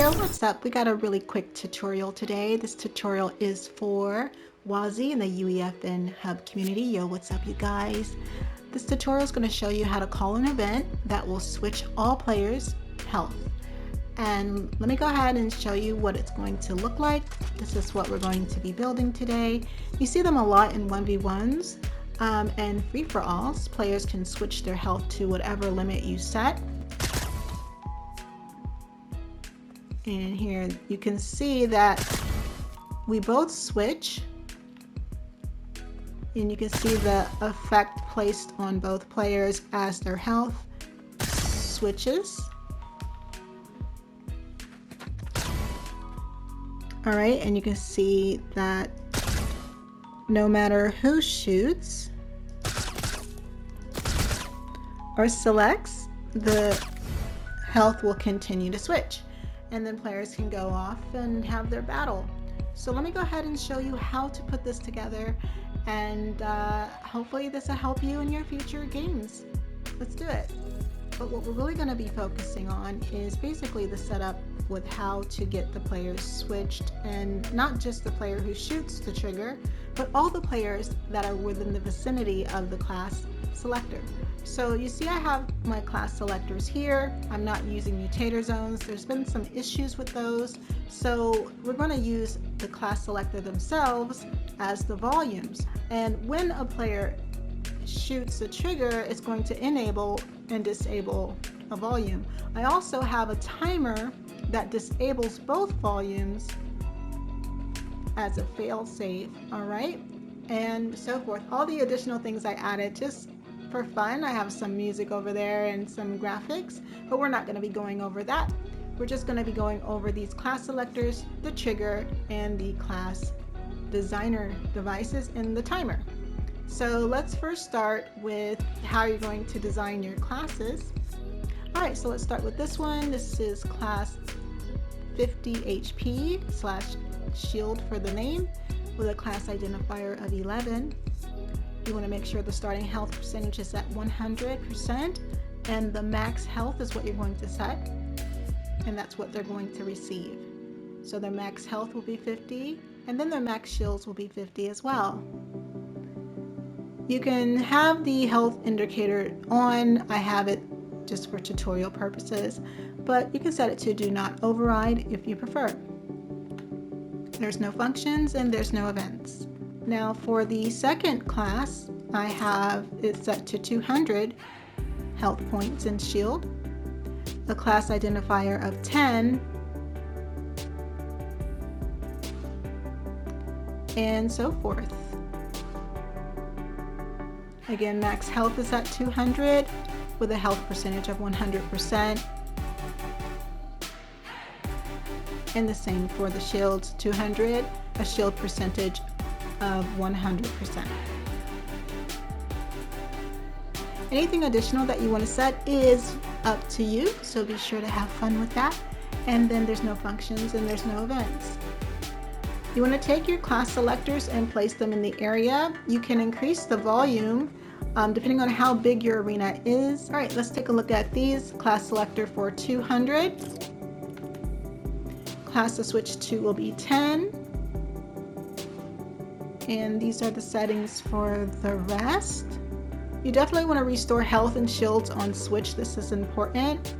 Yo, what's up? We got a really quick tutorial today. This tutorial is for Wazi and the UEFN Hub community. Yo, what's up, you guys? This tutorial is going to show you how to call an event that will switch all players' health. And let me go ahead and show you what it's going to look like. This is what we're going to be building today. You see them a lot in 1v1s and free-for-alls. Players can switch their health to whatever limit you set. And here you can see that we both switch, and you can see the effect placed on both players as their health switches. All right, and you can see that no matter who shoots or selects, the health will continue to switch. And then players can go off and have their battle. So let me go ahead and show you how to put this together, and hopefully this will help you in your future games. Let's do it. But what we're really going to be focusing on is basically the setup with how to get the players switched, and not just the player who shoots the trigger, but all the players that are within the vicinity of the class selector. So you see I have my class selectors here. I'm not using mutator zones. There's been some issues with those. So we're going to use the class selector themselves as the volumes. And when a player shoots a trigger, it's going to enable and disable a volume. I also have a timer that disables both volumes as a fail-safe, all right? And so forth. All the additional things I added just for fun. I have some music over there and some graphics, but we're not going to be going over that. We're just going to be going over these class selectors, the trigger, and the class designer devices in the timer. So let's first start with how you're going to design your classes. All right, so let's start with this one. This is class 50 HP / shield for the name with a class identifier of 11. You want to make sure the starting health percentage is at 100%, and the max health is what you're going to set, and that's what they're going to receive. So their max health will be 50, and then their max shields will be 50 as well. You can have the health indicator on. I have it just for tutorial purposes, but you can set it to do not override if you prefer. There's no functions and there's no events. Now for the second class, I have it set to 200 health points and shield, a class identifier of 10, and so forth. Again, max health is at 200 with a health percentage of 100%. And the same for the shields, 200, a shield percentage of 100%. Anything additional that you want to set is up to you, so be sure to have fun with that. And then there's no functions and there's no events. You want to take your class selectors and place them in the area. You can increase the volume depending on how big your arena is. All right, let's take a look at these. Class selector for 200. Class to switch to will be 10. And these are the settings for the rest. You definitely want to restore health and shields on switch. This is important.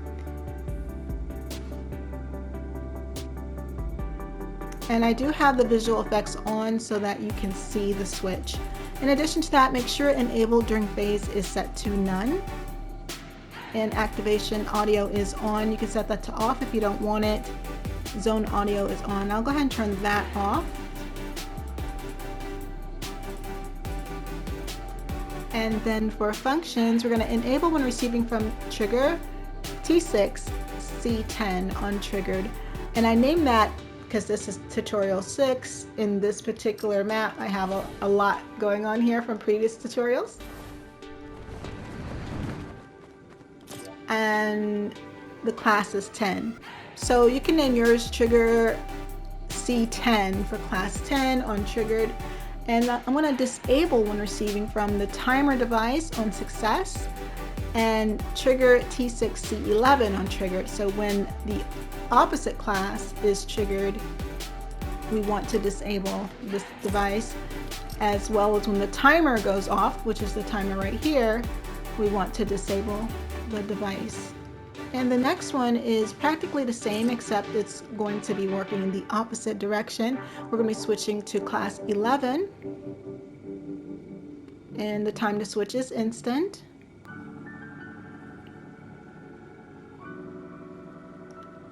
And I do have the visual effects on so that you can see the switch. In addition to that, make sure enable during phase is set to none. And activation audio is on. You can set that to off if you don't want it. Zone audio is on. I'll go ahead and turn that off. And then for functions, we're going to enable when receiving from trigger T6 C10 untriggered. And I named that because this is tutorial 6. In this particular map, I have a lot going on here from previous tutorials. And the class is 10. So you can name yours trigger C10 for class 10 untriggered. And I'm going to disable when receiving from the timer device on success. and trigger T6C11 on triggered. So when the opposite class is triggered, we want to disable this device, as well as when the timer goes off, which is the timer right here, we want to disable the device. And the next one is practically the same, except it's going to be working in the opposite direction. We're going to be switching to class 11, and the time to switch is instant.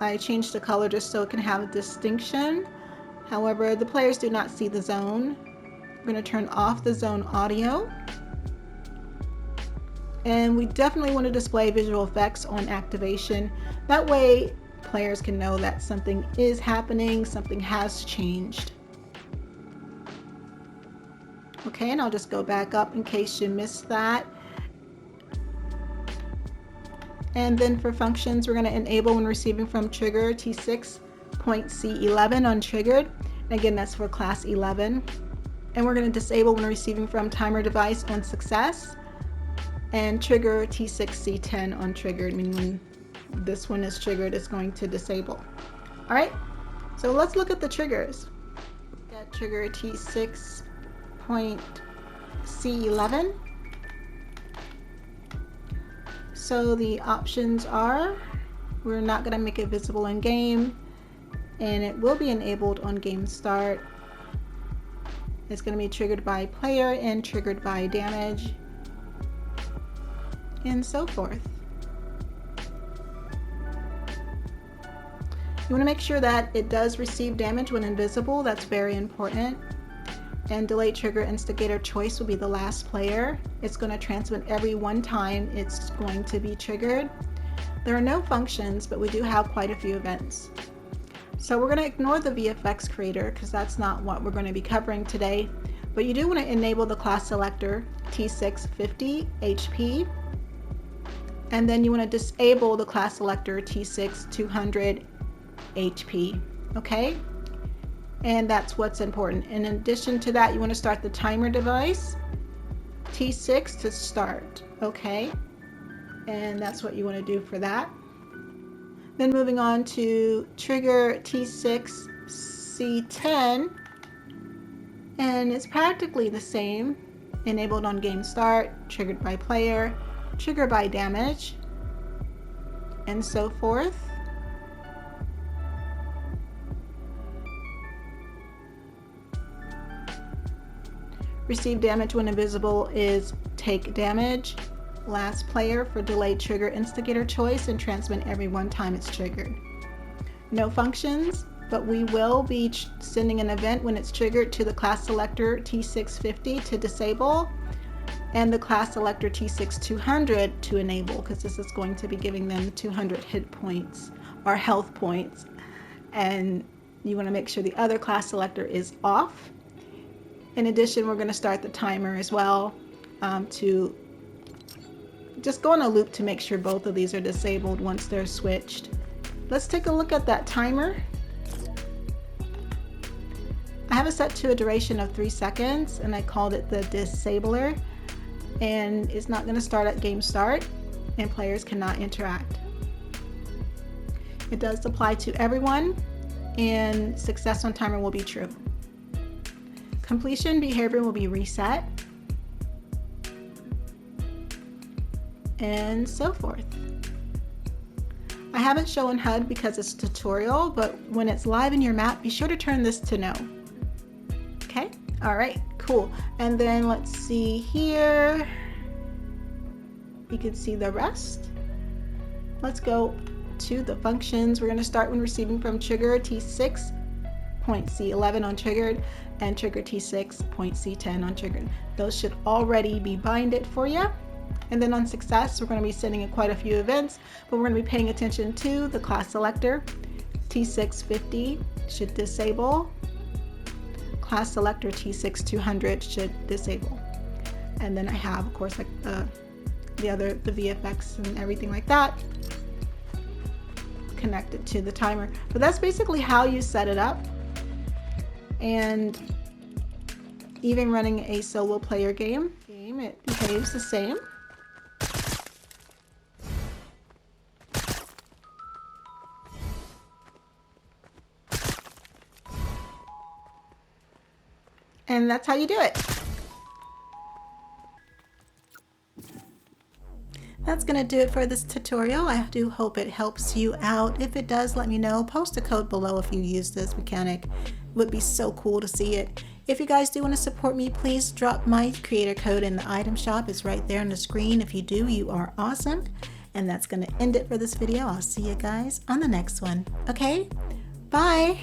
I changed the color just so it can have a distinction. However, the players do not see the zone. We're going to turn off the zone audio. And we definitely want to display visual effects on activation. That way players can know that something is happening, something has changed. Okay, and I'll just go back up in case you missed that. And then for functions, we're going to enable when receiving from trigger T6.C11 on triggered. And again, that's for class 11. And we're going to disable when receiving from timer device on success. And trigger T6C10 on triggered, meaning when this one is triggered, it's going to disable. All right, so let's look at the triggers. Got trigger T6.C11. So the options are, we're not going to make it visible in game, and it will be enabled on game start. It's going to be triggered by player and triggered by damage, and so forth. You want to make sure that it does receive damage when invisible. That's very important. And delayed trigger instigator choice will be the last player. It's going to transmit every one time it's going to be triggered. There are no functions, but we do have quite a few events. So we're going to ignore the VFX creator because that's not what we're going to be covering today. But you do want to enable the class selector T650 HP. And then you want to disable the class selector T6200 HP. Okay? And that's what's important. In addition to that, you want to start the timer device T6 to start. Okay? And that's what you want to do for that. Then moving on to trigger T6C10, and it's practically the same. Enabled on game start, triggered by player, triggered by damage, and so forth. Receive damage when invisible is take damage. Last player for delayed trigger instigator choice and transmit every one time it's triggered. No functions, but we will be sending an event when it's triggered to the class selector T650 to disable, and the class selector T6200 to enable, because this is going to be giving them 200 hit points or health points. And you want to make sure the other class selector is off. In addition, we're going to start the timer as well to just go on a loop to make sure both of these are disabled once they're switched. Let's take a look at that timer. I have it set to a duration of 3 seconds, and I called it the disabler, and it's not going to start at game start, and players cannot interact. It does apply to everyone, and success on timer will be true. Completion behavior will be reset, and so forth. I haven't shown HUD because it's a tutorial, but when it's live in your map, be sure to turn this to no. Okay, all right, cool. And then let's see here. You can see the rest. Let's go to the functions. We're going to start when receiving from trigger T6.C11 on triggered and trigger T6.C10 on triggered. Those should already be binded for you. And then on success, we're going to be sending in quite a few events, but we're going to be paying attention to the class selector. T650 should disable. Class selector T6200 should disable. And then I have, of course, like the VFX and everything like that connected to the timer. But that's basically how you set it up. And even running a solo player game, it behaves the same. And that's how you do it. That's going to do it for this tutorial. I do hope it helps you out. If it does, let me know. Post a code below if you use this mechanic. It would be so cool to see it. If you guys do want to support me, please drop my creator code in the item shop. It's right there on the screen. If you do, you are awesome. And that's going to end it for this video. I'll see you guys on the next one. Okay? Bye!